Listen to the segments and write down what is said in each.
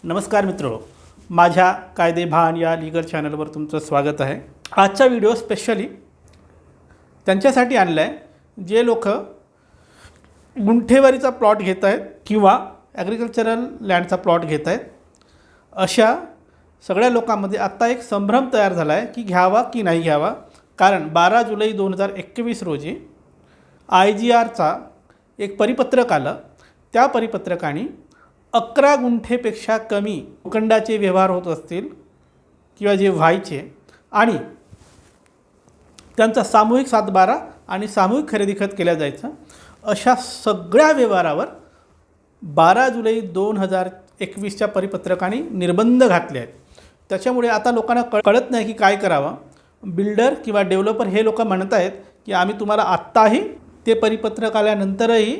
नमस्कार मित्रो, माझ्या कायदे भान या लीगल चॅनलवर तुमचं स्वागत आहे। आजचा व्हिडिओ स्पेशली त्यांच्यासाठी आणला आहे जे लोक गुंठेवारीचा प्लॉट घेत आहेत किंवा ॲग्रिकल्चरल लँडचा प्लॉट घेत आहेत। अशा सगळ्या लोकांमध्ये आत्ता एक संभ्रम तयार झाला आहे की घ्यावा की नाही घ्यावा। कारण 12 जुलै 2021 रोजी IGRचा एक परिपत्रक आलं। त्या परिपत्रकाने 11 गुंठेपेक्षा कमी भूखंडाचे व्यवहार होत असतील किंवा जे व्हायचे आणि त्यांचा सामूहिक सातबारा आणि सामूहिक खरेदी खत केल्या जायचं, अशा सगळ्या व्यवहारावर 12 जुलै 2021च्या परिपत्रकाने निर्बंध घातले आहेत। त्याच्यामुळे आता लोकांना कळत नाही की काय करावं। बिल्डर किंवा डेव्हलपर हे लोक म्हणत आहेत की आम्ही तुम्हाला आत्ताही ते परिपत्रक आल्यानंतरही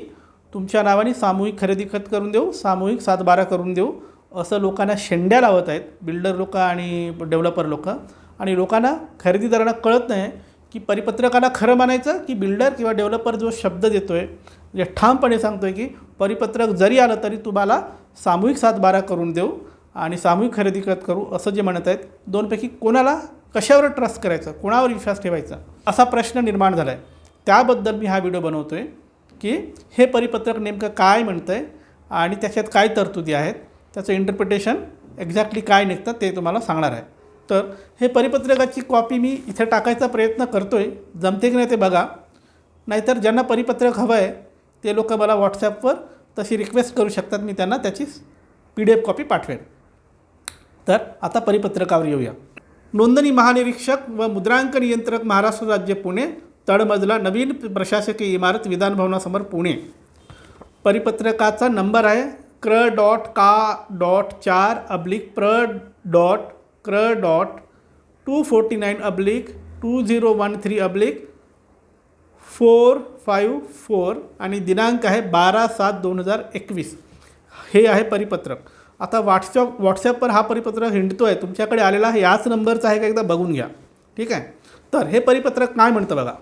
तुमच्या नावाने सामूहिक खरेदी खत करून देऊ, सामूहिक सातबारा करून देऊ, असं लोकांना शेंड्या लावत आहेत बिल्डर लोक आणि डेव्हलपर लोक। आणि लोकांना खरेदीदारांना कळत नाही की परिपत्रकाला खरं मानायचं की बिल्डर किंवा डेव्हलपर जो शब्द देतो आहे, म्हणजे ठामपणे सांगतो आहे की परिपत्रक जरी आलं तरी तुम्हाला सामूहिक सातबारा करून देऊ आणि सामूहिक खरेदी खत करू, असं जे म्हणत आहेत, दोनपैकी कोणाला कशावर ट्रस्ट करायचं, कोणावर विश्वास ठेवायचा, असा प्रश्न निर्माण झाला आहे। त्याबद्दल मी हा व्हिडिओ बनवतो आहे की हे परिपत्रक नेमकं काय म्हणतं आहे आणि त्याच्यात काय तरतुदी आहेत, त्याचं इंटरप्रिटेशन एक्झॅक्टली काय निघतं ते तुम्हाला सांगणार आहे। तर हे परिपत्रकाची कॉपी मी इथे टाकायचा प्रयत्न करतो आहे, जमते की नाही ते बघा। नाहीतर ज्यांना परिपत्रक हवं आहे ते लोक मला व्हॉट्सॲपवर तशी रिक्वेस्ट करू शकतात, मी त्यांना त्याची PDF कॉपी पाठवेन। तर आता परिपत्रकावर येऊया। नोंदणी महानिरीक्षक व मुद्रांक नियंत्रक महाराष्ट्र राज्य पुणे, तळमजला नवीन प्रशासकीय इमारत विधानभवनासमोर पुणे। परिपत्रकाचा नंबर आहे CR.4.4/4-2013/454 आणि दिनांक आहे 12/7/2021। हे आहे परिपत्रक। आता व्हॉट्सॲपवर हा परिपत्रक हिंडतो आहे, तुमच्याकडे आलेला आहे, याच नंबरचा आहे का एकदा बघून घ्या, ठीक आहे। तर हे परिपत्रक काय म्हणतं बघा।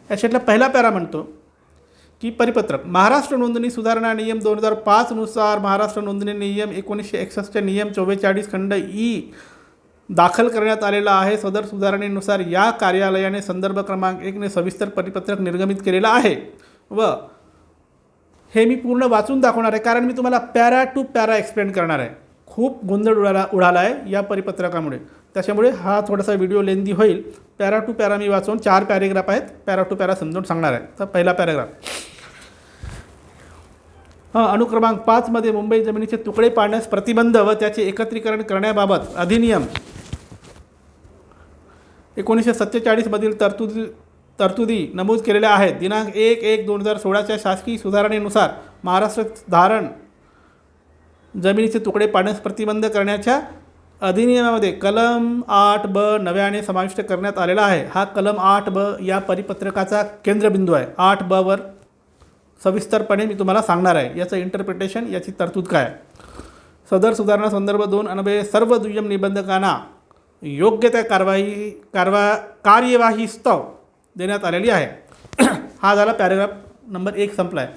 याच्यातला पहिला पॅरा म्हणतो की परिपत्रक महाराष्ट्र नोंदणी सुधारणा नियम 2005 नुसार महाराष्ट्र नोंदणी नियम 1961 नियम 44 खंड ई दाखल करण्यात आलेला आहे। सदर सुधारणेनुसार या कार्यालयाने संदर्भ क्रमांक 1 ने सविस्तर परिपत्रक निर्गमित केलेला आहे। व हे मी पूर्ण वाचून दाखवणार आहे कारण मी तुम्हाला पॅरा टू पॅरा एक्सप्लेन करणार आहे। खूप गोंधळ उडाला आहे या परिपत्रकामुळे, त्याच्यामुळे हा थोडासा व्हिडिओ लेंदी होईल। पॅरा टू पॅरा मी वाचून 4 पॅरेग्राफ आहेत, पॅरा टू पॅरा समजून सांगणार आहे। तर पहिला पॅरेग्राफ, अनुक्रमांक 5 मध्ये मुंबई जमिनीचे तुकडे पाडण्यास प्रतिबंध व त्याचे एकत्रीकरण करण्याबाबत अधिनियम 1947 मधील तरतुदी नमूद केलेल्या आहेत। दिनांक 1/1/2016च्या शासकीय सुधारणेनुसार महाराष्ट्र धारण जमिनीचे तुकडे पाडण्यास प्रतिबंध करण्याच्या अधिनियमामध्ये कलम 8ब नव्याने समाविष्ट करण्यात आलेला आहे। हा कलम 8ब या परिपत्रकाचा केंद्रबिंदू आहे। 8ब वर सविस्तरपणे मी तुम्हाला सांगणार आहे याचं इंटरप्रिटेशन, याची तरतूद काय। सदर सुधारणा संदर्भ 2 अन्वये सर्व दुय्यम निबंधकांना योग्य त्या कार्यवाहीस्तव देण्यात आलेली आहे। हा झाला पॅरेग्राफ नंबर 1 संपला आहे।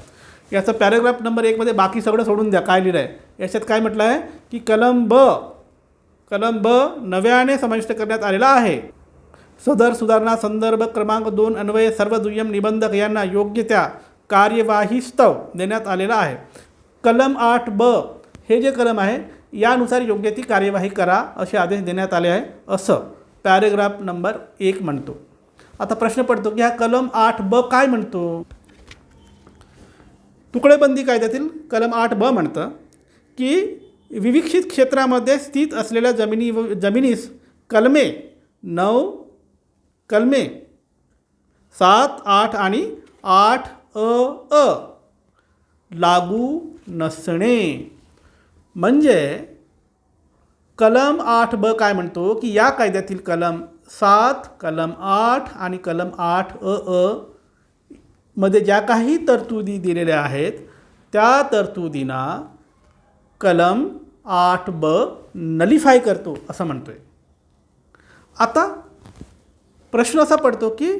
याचं पॅरेग्राफ नंबर 1 मध्ये बाकी सगळं सोडून द्या, काय लिहिलं आहे याच्यात काय म्हटलं आहे की कलम ब नव्याने समाविष्ट करण्यात आलेला आहे। सदर सुधारणा संदर्भ क्रमांक 2 अन्वये सर्व दुय्यम निबंधक यांना योग्य त्या कार्यवाहीस्तव देण्यात आलेला आहे। कलम 8ब हे जे कलम आहे यानुसार योग्य ती कार्यवाही करा असे आदेश देण्यात आले आहे, असं पॅरेग्राफ नंबर 1 म्हणतो। आता प्रश्न पडतो की हा कलम 8ब काय म्हणतो। तुकडेबंदी कायद्यातील कलम 8ब म्हणतं की विविक्षित क्षेत्रामध्ये स्थित असलेल्या जमिनीस कलमे 9, कलमे 7, 8 आणि 8अ लागू नसणे। म्हणजे कलम 8ब काय म्हणतो की या कायद्यातील कलम 7, कलम 8 आणि कलम 8अ मध्ये ज्या काही तरतुदी दिलेल्या आहेत त्या तरतुदींना कलम 8ब नलिफाय करतो असं म्हणतोय। आता प्रश्न असा पडतो की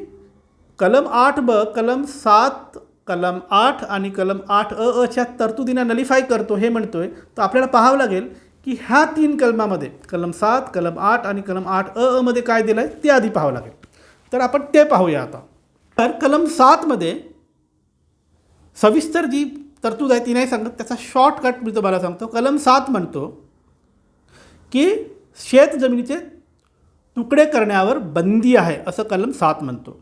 कलम 8ब कलम 7 कलम 8 आणि कलम 8 च्या तरतुदींना नलिफाय करतो हे म्हणतोय, तर आपल्याला पाहावं लागेल की ह्या 3 कलमामध्ये कलम 7, कलम 8 आणि कलम 8 मध्ये काय दिलं आहे ते आधी पाहावं लागेल. तर आपण ते पाहूया आता. तर कलम 7 मध्ये सविस्तर जी तरतूद आहे ती नाही सांगत, त्याचा शॉर्टकट मी तुम्हाला सांगतो. कलम 7 म्हणतो की शेत जमिनीचे तुकडे करण्यावर बंदी आहे असं कलम 7 म्हणतो.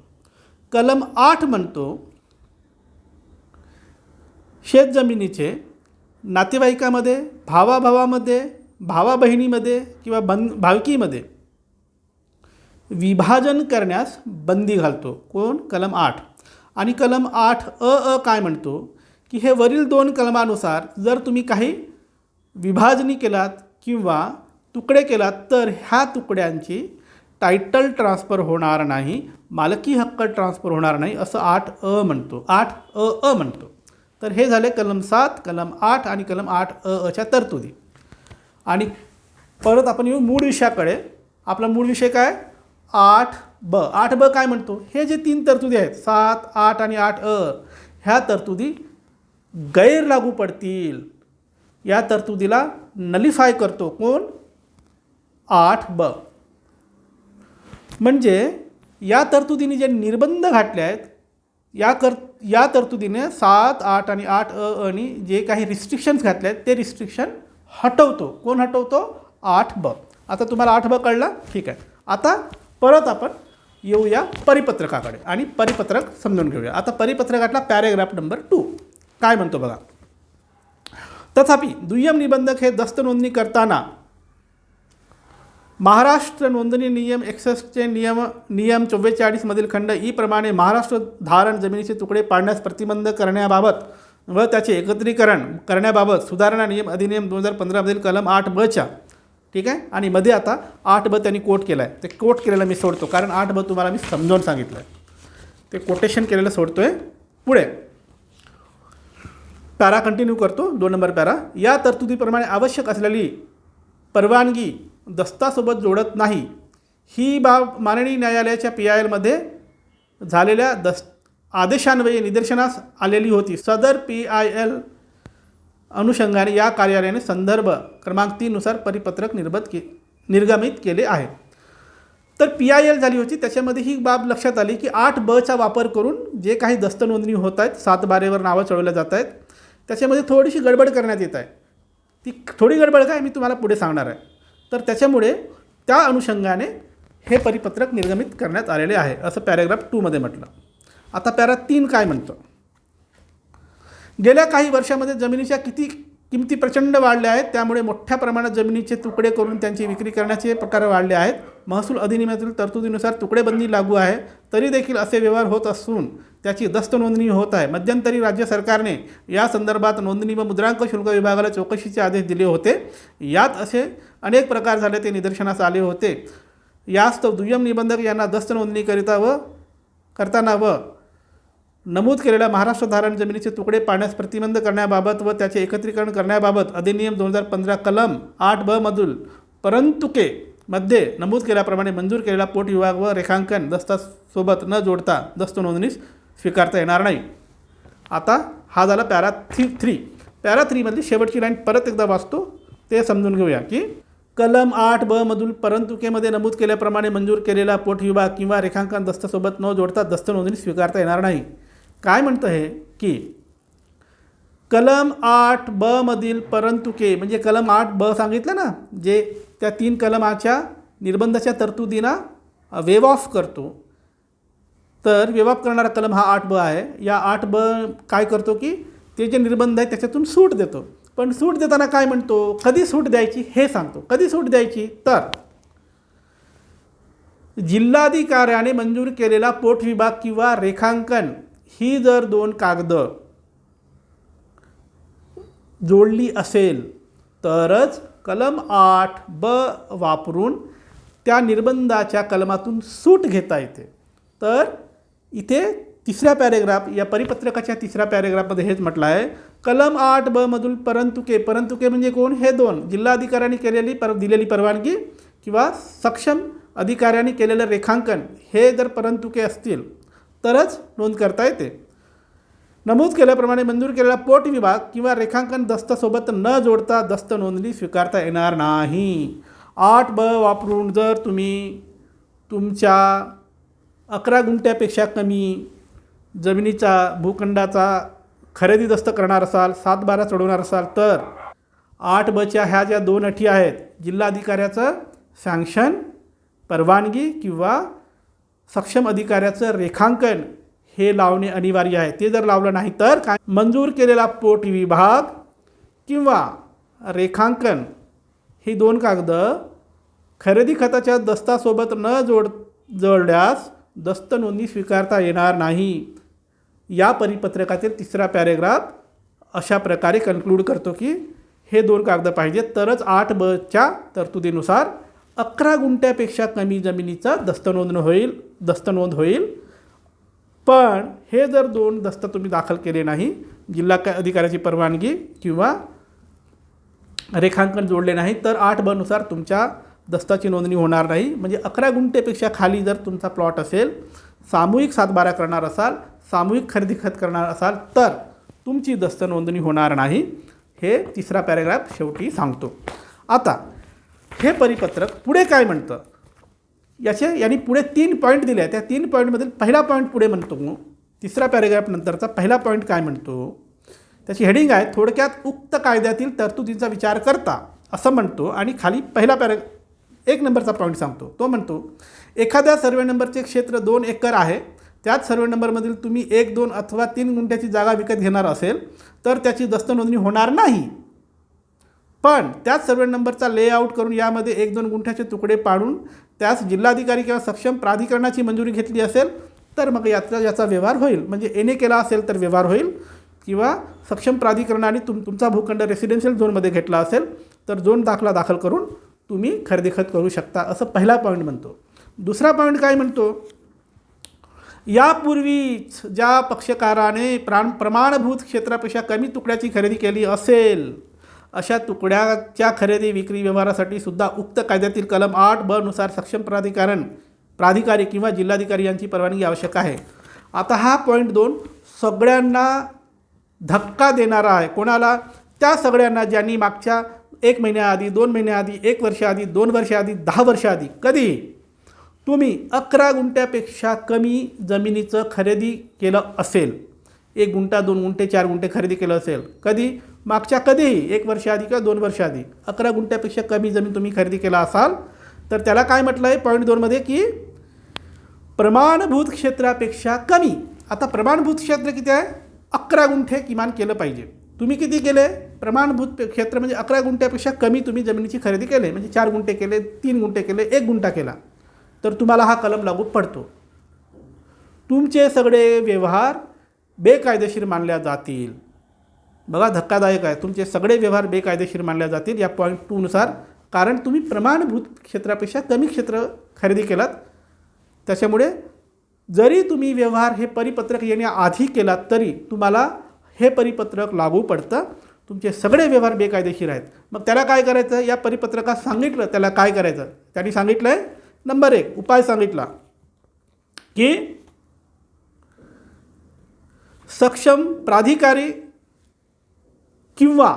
कलम 8 म्हणतो शेत जमिनीचे नातेवाईकामध्ये, भावाभावामध्ये, भावा बहिणीमध्ये किंवा भावकीमध्ये विभाजन करण्यास बंदी घालतो. कोण? कलम 8. आणि कलम 8 काय म्हणतो की हे वरील 2 कलमानुसार जर तुम्ही काही विभाजनी केलात किंवा तुकडे केलात तर ह्या तुकड्यांची टायटल ट्रान्सफर होणार नाही, मालकी हक्क ट्रान्सफर होणार नाही असं 8 म्हणतो. 8 म्हणतो. तर हे झाले कलम 7, कलम 8 आणि कलम 8च्या तरतुदी. आणि परत आपण येऊ मूळ विषयाकडे. आपला मूळ विषय काय? 8ब काय म्हणतो? हे जे 3 तरतुदी आहेत 7, 8 आणि 8 ह्या तरतुदी गैर लागू पडतील. या तरतुदीला नलिफाय करतो कोण? 8ब. म्हणजे या तरतुदीने जे निर्बंध घातले आहेत या तरतुदीने 7, 8 आणि 8 जे काही रिस्ट्रिक्शन्स घातले आहेत ते रिस्ट्रिक्शन हटवतो. कोण हटवतो? 8ब. आता तुम्हाला 8ब कळला? ठीक आहे. आता परत आपण येऊया परिपत्रकाकडे आणि परिपत्रक समजून घेऊया. आता परिपत्रकातला पॅरेग्राफ नंबर 2 काय म्हणतो बघा. तथापि दुय्यम निबंधक हे दस्त नोंदणी करताना महाराष्ट्र नोंदणी नियम 61चे नियम 44 मधील खंड ई प्रमाणे महाराष्ट्र धारण जमिनीचे तुकडे पाडण्यास प्रतिबंध करण्याबाबत व त्याचे एकत्रीकरण करण्याबाबत सुधारणा नियम अधिनियम 2015 मधील कलम 8ब ठीक आहे. आणि मध्ये आता 8ब त्यांनी कोट केला आहे. ते कोट केलेलं मी सोडतो कारण 8ब तुम्हाला मी समजावून सांगितलं आहे. ते कोटेशन केलेलं सोडतो आहे. पुढे पॅरा कंटिन्यू करतो. 2 नंबर पॅरा. या तरतुदीप्रमाणे आवश्यक असलेली परवानगी दस्तासोबत जोडत नाही. ही बाब माननीय न्यायालयाच्या PILमध्ये झालेल्या आदेशान्वये निदर्शनास आलेली होती. सदर PIL अनुषंगाने या कार्यालयाने संदर्भ क्रमांक 3 नुसार परिपत्रक निर्गमित केले आहे. तर PIL झाली होती त्याच्यामध्ये ही बाब लक्षात आली की 8ब वापर करून जे काही दस्त नोंदणी होत आहेत 7/12वर नावं चढवल्या जात आहेत त्याच्यामध्ये थोडीशी गडबड करण्यात येत आहे. ती थोडी गडबड काय मी तुम्हाला पुढे सांगणार आहे. तर त्याच्यामुळे त्या अनुषंगाने हे परिपत्रक निर्गमित करण्यात आलेले आहे असं पॅरेग्राफ 2 मध्ये म्हटलं. आता पॅरा 3 काय म्हणतं? गेल्या काही वर्षामध्ये जमिनीच्या किमती प्रचंड वाढल्या आहेत. त्यामुळे मोठ्या प्रमाणात जमिनीचे तुकडे करून त्यांची विक्री करण्याचे प्रकार वाढले आहेत. महसूल अधिनियमातील तरतुदीनुसार तुकडेबंदी लागू आहे तरी देखील असे व्यवहार होत असून त्याची दस्त नोंदणी होत आहे. मध्यंतरी राज्य सरकारने या संदर्भात नोंदणी व मुद्रांक शुल्क विभागाला चौकशीचे आदेश दिले होते. यात असे अनेक प्रकार झाले ते निदर्शनास आले होते. यास्तव दुय्यम निबंधक यांना दस्त नोंदणी करताना व नमूद केलेल्या महाराष्ट्र धारण जमिनीचे तुकडे पाडण्यास प्रतिबंध करण्याबाबत व त्याचे एकत्रीकरण करण्याबाबत अधिनियम 2015 कलम 8ब मधील परंतुके मध्ये नमूद केल्याप्रमाणे मंजूर केलेला पोट विभाग व रेखांकन दस्तासोबत न जोडता दस्त नोंदणी स्वीकारता येणार नाही. आता हा झाला पॅरा 3. पॅरा 3 मधली शेवटची लाईन परत एकदा वाचतो ते समजून घेऊया की कलम 8ब मधील परंतुकेमध्ये नमूद केल्याप्रमाणे मंजूर केलेला पोट विभाग किंवा रेखांकन दस्तासोबत न जोडता दस्त नोंदणी स्वीकारता येणार नाही. काय म्हणतं हे की कलम 8ब मधील परंतुके म्हणजे कलम 8ब सांगितलं ना जे त्या 3 कलमाच्या निर्बंधाच्या तरतुदींना वेव ऑफ करतो. तर वेव ऑफ करणारा कलम हा 8ब आहे. या 8ब काय करतो की ते जे निर्बंध आहे त्याच्यातून सूट देतो. पण सूट देताना काय म्हणतो? कधी सूट द्यायची हे सांगतो. कधी सूट द्यायची? तर जिल्हाधिकाऱ्याने मंजूर केलेला पोट विभाग किंवा रेखांकन ही जर 2 कागद जोडली असेल तरच कलम 8ब वापरून त्या निर्बंधाच्या कलमातून सूट घेता येते. तर इथे 3ऱ्या पॅरेग्राफ या परिपत्रकाच्या 3ऱ्या पॅरेग्राफमध्ये हेच म्हटलं आहे. कलम 8ब मधील परंतुके म्हणजे कोण? हे 2 जिल्हाधिकाऱ्यांनी दिलेली परवानगी किंवा सक्षम अधिकाऱ्यांनी केलेलं रेखांकन हे जर परंतुके असतील तरच नोंद करता येते. नमूद केल्याप्रमाणे मंजूर केलेला पोट विभाग किंवा रेखांकन दस्तासोबत न जोडता दस्त नोंदणी स्वीकारता येणार नाही. 8ब वापरून जर तुम्ही तुमच्या 11 गुंठ्यापेक्षा कमी जमिनीचा भूखंडाचा खरेदी दस्त करणार असाल, 7/12 चढवणार असाल, तर 8बच्या ह्या ज्या 2 अटी आहेत, जिल्हाधिकाऱ्याचं सँक्शन, परवानगी किंवा सक्षम अधिकाऱ्याचं रेखांकन हे लावणे अनिवार्य आहे. ते जर लावलं नाही तर काय, मंजूर केलेला पोट विभाग किंवा रेखांकन ही 2 कागद खरेदी खताच्या दस्तासोबत न जोडल्यास दस्त नोंदणी स्वीकारता येणार नाही. या परिपत्रकातील 3रा पॅरेग्राफ अशा प्रकारे कन्क्लूड करतो की हे 2 कागद पाहिजेत, तरच 8बच्या तरतुदीनुसार 11 गुंठ्यापेक्षा कमी जमिनीचा दस्तनोंद होईल. पण हे जर 2 दस्त तुम्ही दाखल केले नाही, जिल्हा अधिकाऱ्याची परवानगी किंवा रेखांकन जोडले नाही, तर 8बनुसार तुमच्या दस्ताची नोंदणी होणार नाही. म्हणजे 11 गुंठेपेक्षा खाली जर तुमचा प्लॉट असेल, सामूहिक 7/12 करणार असाल, सामूहिक खरेदी खत करणार असाल, तर तुमची दस्त नोंदणी होणार नाही. हे 3रा पॅरेग्राफ शेवटी सांगतो. आता हे परिपत्रक पुढे काय म्हणतं, यांनी पुढे 3 पॉईंट दिले आहे. त्या 3 पॉईंटमधील पहिला पॉईंट पुढे म्हणतो, 3रा पॅरेग्राफ नंतरचा पहिला पॉईंट काय म्हणतो, त्याची हेडिंग आहे थोडक्यात उक्त कायद्यातील तरतुदींचा विचार करता, असं म्हणतो. आणि खाली पहिला 1 नंबरचा पॉईंट सांगतो. तो म्हणतो, एखाद्या सर्वे नंबरचे क्षेत्र 2 एकर आहे, त्याच सर्वे नंबरमधील तुम्ही 1, 2 अथवा 3 गुंठ्याची जागा विकत घेणार असेल तर त्याची दस्त नोंदणी होणार नाही. पण त्याच सर्वे नंबरचा लेआउट करून यामध्ये 1, 2 गुंठ्याचे तुकडे पाडून त्यास जिल्हाधिकारी किंवा सक्षम प्राधिकरणाची मंजुरी घेतली असेल तर मग याचा व्यवहार होईल. म्हणजे एने केला असेल तर व्यवहार होईल, किंवा सक्षम प्राधिकरणाने तुमचा भूखंड रेसिडेन्शियल झोनमध्ये घेतला असेल तर झोन दाखला दाखल करून तुम्ही खरेदी खत करू शकता, असं पहिला पॉईंट म्हणतो. दुसरा पॉईंट काय म्हणतो, यापूर्वीच ज्या पक्षकाराने प्रमाणभूत क्षेत्रापेक्षा कमी तुकड्याची खरेदी केली असेल अशा तुकड्याच्या खरेदी विक्री व्यवहारासाठी सुद्धा उक्त कायद्यातील कलम 8ब नुसार सक्षम प्राधिकारी किंवा जिल्हाधिकारी यांची परवानगी आवश्यक आहे. आता हा पॉईंट 2 सगळ्यांना धक्का देणारा आहे. कोणाला? त्या सगळ्यांना ज्यांनी मागच्या 1 महिन्याआधी, 2 महिन्याआधी, 1 वर्षाआधी, 2 वर्षाआधी, 10 वर्षाआधी कधी तुम्ही 11 गुंठ्यापेक्षा कमी जमिनीचं खरेदी केलं असेल, 1 गुंठा, 2 गुंठे, 4 गुंठे खरेदी केलं असेल, कधी मागच्या कधीही 1 वर्षाआधी किंवा 2 वर्षाआधी 11 गुंठ्यापेक्षा कमी जमीन तुम्ही खरेदी केला असाल तर त्याला काय म्हटलं आहे पॉईंट 2मध्ये की प्रमाणभूत क्षेत्रापेक्षा कमी. आता प्रमाणभूत क्षेत्र किती आहे? 11 गुंठे किमान केलं पाहिजे. तुम्ही किती केले? प्रमाणभूत क्षेत्र म्हणजे 11 गुंठ्यापेक्षा कमी तुम्ही जमिनीची खरेदी केले, म्हणजे 4 गुंठे केले, 3 गुंठे केले, 1 गुंठा केला, तर तुम्हाला हा कलम लागू पडतो. तुमचे सगळे व्यवहार बेकायदेशीर मानल्या जातील. बघा, धक्कादायक आहे. तुमचे सगळे व्यवहार बेकायदेशीर मानल्या जातील या पॉईंट 2 नुसार, कारण तुम्ही प्रमाणभूत क्षेत्रापेक्षा कमी क्षेत्र खरेदी केलात. त्याच्यामुळे जरी तुम्ही व्यवहार हे परिपत्रक येण्याआधी केलात तरी तुम्हाला हे परिपत्रक लागू पडतं. तुमचे सगळे व्यवहार बेकायदेशीर आहेत. मग त्याला काय करायचं? या परिपत्रकात सांगितलं त्याला काय करायचं. त्यांनी सांगितलं आहे, नंबर 1 उपाय सांगितला की सक्षम प्राधिकारी किंवा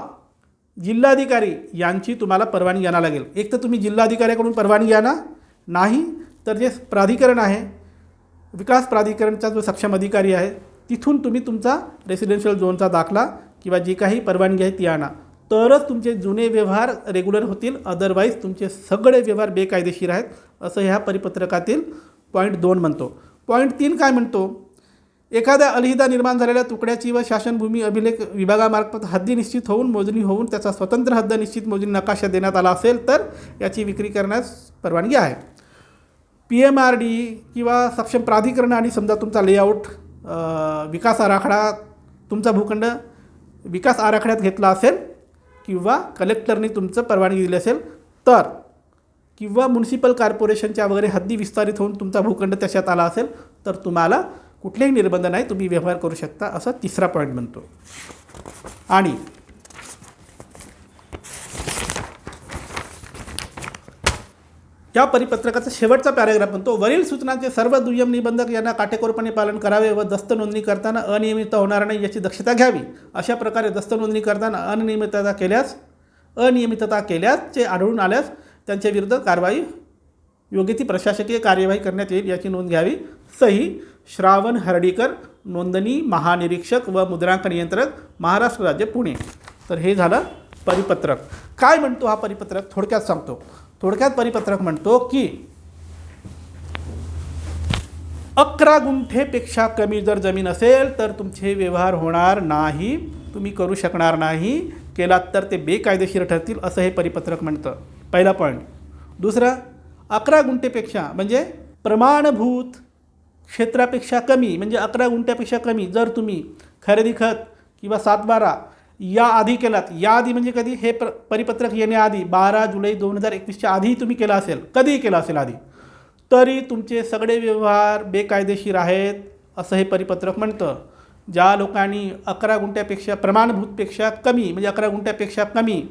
जिल्हाधिकारी यांची तुम्हाला परवानगी आणावी लागेल. एक तर तुम्ही जिल्हाधिकाऱ्याकडून परवानगी आणा, नाही तर जे प्राधिकरण आहे, विकास प्राधिकरणचा जो सक्षम अधिकारी आहे, तिथून तुम्ही तुमचा रेसिडेन्शियल झोनचा दाखला किंवा जी काही परवानगी आहे ती आणा, तरच तुमचे जुने व्यवहार रेग्युलर होतील. अदरवाईज तुमचे सगळे व्यवहार बेकायदेशीर आहेत, असं ह्या परिपत्रकातील पॉईंट 2 म्हणतो. पॉईंट 3 काय म्हणतो? एखाद्या अलहिदा निर्माण झालेल्या तुकड्याची व शासनभूमी अभिलेख विभागामार्फत हद्दी निश्चित होऊन मोजणी होऊन त्याचा स्वतंत्र हद्द निश्चित मोजणी नकाशा देण्यात आला असेल तर याची विक्री करण्यास परवानगी आहे. PMRD किंवा सक्षम प्राधिकरण आणि समजा तुमचा लेआउट विकास आराखडा, तुमचा भूखंड विकास आराखड्यात घेतला असेल किंवा कलेक्टरने तुमचं परवानगी दिली असेल तर, किंवा म्युनिसिपल कॉर्पोरेशनच्या वगैरे हद्दी विस्तारित होऊन तुमचा भूखंड त्याच्यात आला असेल तर तुम्हाला कुठलेही निर्बंध नाही, तुम्ही व्यवहार करू शकता, असं 3रा पॉईंट म्हणतो. आणि या परिपत्रकाचा शेवटचा पॅराग्राफ म्हणतो, वरील सूचनांचे सर्व दुय्यम निबंधक यांना काटेकोरपणे पालन करावे व दस्त नोंदणी करताना अनियमितता होणार नाही याची दक्षता घ्यावी. अशा प्रकारे दस्त नोंदणी करताना अनियमितता केल्याचे आढळून आल्यास त्यांच्या विरुद्ध कारवाई योग्य ती प्रशासकीय कार्यवाही करण्यात येईल याची नोंद घ्यावी. सही श्रावण हर्डीकर, नोंदणी महानिरीक्षक व मुद्रांक नियंत्रक, महाराष्ट्र राज्य, पुणे. तर हे झालं परिपत्रक. काय म्हणतो हा परिपत्रक थोडक्यात सांगतो. थोडक्यात परिपत्रक म्हणतो की 11 गुंठेपेक्षा कमी जर जमीन असेल तर तुमचे व्यवहार होणार नाही, तुम्ही करू शकणार नाही. केलात तर ते बेकायदेशीर ठरतील असं हे परिपत्रक म्हणतं. पहिला पॉईंट. दुसरा, 11 गुंठेपेक्षा म्हणजे प्रमाणभूत क्षेत्रापेक्षा कमी, म्हणजे 11 गुंठ्यापेक्षा कमी जर तुम्ही खरेदी खत किंवा 7/12 याआधी केलात, याआधी म्हणजे कधी, हे परिपत्रक येण्याआधी 12 जुलै 2021च्या आधी तुम्ही केला असेल, कधीही केला असेल आधी, तरी तुमचे सगळे व्यवहार बेकायदेशीर आहेत असं हे परिपत्रक म्हणतं. ज्या लोकांनी 11 गुंठ्यापेक्षा प्रमाणभूतपेक्षा कमी म्हणजे 11 गुंठ्यापेक्षा कमी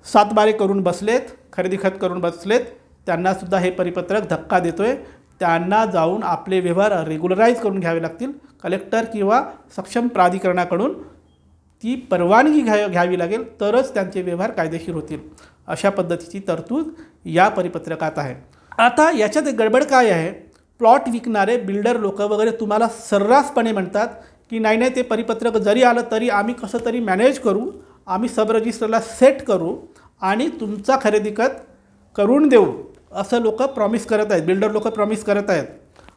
7/12 करून बसलेत, खरेदी खत करून बसलेत, त्यांनासुद्धा हे परिपत्रक धक्का देतो आहे. त्यांना जाऊन आपले व्यवहार रेग्युलराईज करून घ्यावे लागतील. कलेक्टर किंवा सक्षम प्राधिकरणाकडून ती परवानगी घ्यावी लागेल, तरच त्यांचे व्यवहार कायदेशीर होतील. अशा पद्धतीची तरतूद या परिपत्रकात आहे. आता याच्यात गडबड काय आहे, प्लॉट विकणारे बिल्डर लोक वगैरे तुम्हाला सर्रासपणे म्हणतात की नाही नाही, ते परिपत्रक जरी आलं तरी आम्ही कसं तरी मॅनेज करू, आम्ही सब रजिस्टरला सेट करू आणि तुमचा खरेदी खत करून देऊ, असं लोक प्रॉमिस करत आहेत, बिल्डर लोक प्रॉमिस करत आहेत.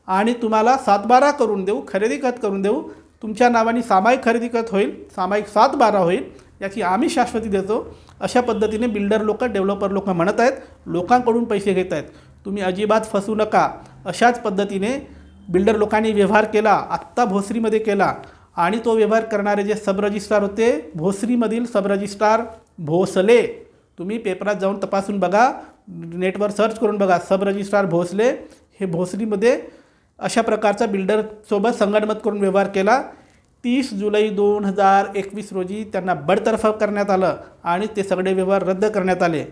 आणि तुम्हाला 7/12 करून देऊ, खरेदी खत करून देऊ, तुमच्या नावाने सामायिक खरेदी खत होईल, सामायिक 7/12 होईल, याची आम्ही शाश्वती देतो. अशा पद्धतीने बिल्डर लोक, डेव्हलपर लोक म्हणत आहेत, लोकांकडून पैसे घेत आहेत. तुम्ही अजिबात फसू नका. अशाच पद्धतीने बिल्डर लोकांनी व्यवहार केला, आत्ता भोसरीमध्ये केला, आणि तो व्यवहार करणारे जे सब रजिस्ट्रार होते, भोसरीमधील सब रजिस्ट्रार भोसले, तुम्ही पेपरात जाऊन तपासून बघा, नेटवर सर्च करून बघा, सब रजिस्ट्रार भोसले हे भोसरीमध्ये अशा प्रकारचा बिल्डरसोबत संगनमत करून व्यवहार केला. 30 जुलै 2021 रोजी त्यांना बडतर्फ करण्यात आलं आणि ते सगळे व्यवहार रद्द करण्यात आले.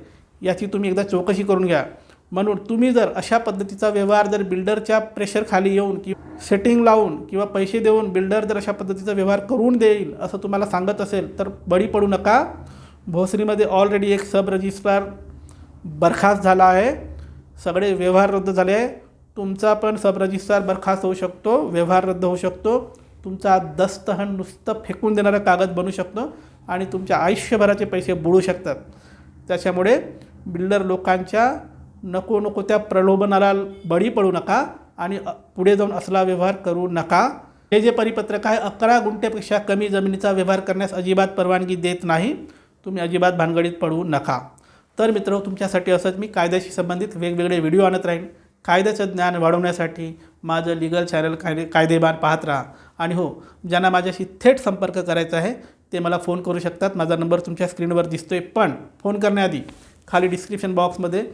याची तुम्ही एकदा चौकशी करून घ्या. म्हणून तुम्ही जर अशा पद्धतीचा व्यवहार जर बिल्डरच्या प्रेशरखाली येऊन किंवा सेटिंग लावून किंवा पैसे देऊन बिल्डर जर अशा पद्धतीचा व्यवहार करून देईल असं तुम्हाला सांगत असेल तर बळी पडू नका. भोसरीमध्ये ऑलरेडी एक सब रजिस्ट्रार बरखास्त झाला आहे, सगळे व्यवहार रद्द झाले आहे. तुमचा पण सब रजिस्ट्रार बरखास्त होऊ शकतो, व्यवहार रद्द होऊ शकतो, तुमचा दस्तहन नुसतं फेकून देणारा कागद बनू शकतो आणि तुमच्या आयुष्यभराचे पैसे बुडू शकतात. त्याच्यामुळे बिल्डर लोकांच्या नको त्या प्रलोभनाला बळी पडू नका आणि पुढे जाऊन असला व्यवहार करू नका. हे जे परिपत्रक आहे 11 गुंठेपेक्षा कमी जमिनीचा व्यवहार करण्यास अजिबात परवानगी देत नाही. तुम्ही अजिबात भानगडीत पडू नका. तर मित्र, तुमच्यासाठी असंच मी कायद्याशी संबंधित वेगवेगळे व्हिडिओ आणत राहीन. कायद्याचं ज्ञान वाढवण्यासाठी माझं लिगल चॅनल कायदेबान पाहत राहा. आणि हो, ज्यांना माझ्याशी थेट संपर्क करायचा आहे ते मला फोन करू शकतात. माझा नंबर तुमच्या स्क्रीनवर दिसतो आहे, पण फोन करण्याआधी खाली डिस्क्रिप्शन बॉक्समध्ये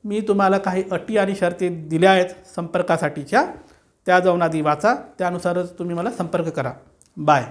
मी तुम्हाला काही अटी आणि शर्ती दिल्या आहेत संपर्कासाठीच्या, त्या जाऊन आधी वाचा, त्यानुसारच तुम्ही मला संपर्क करा. बाय.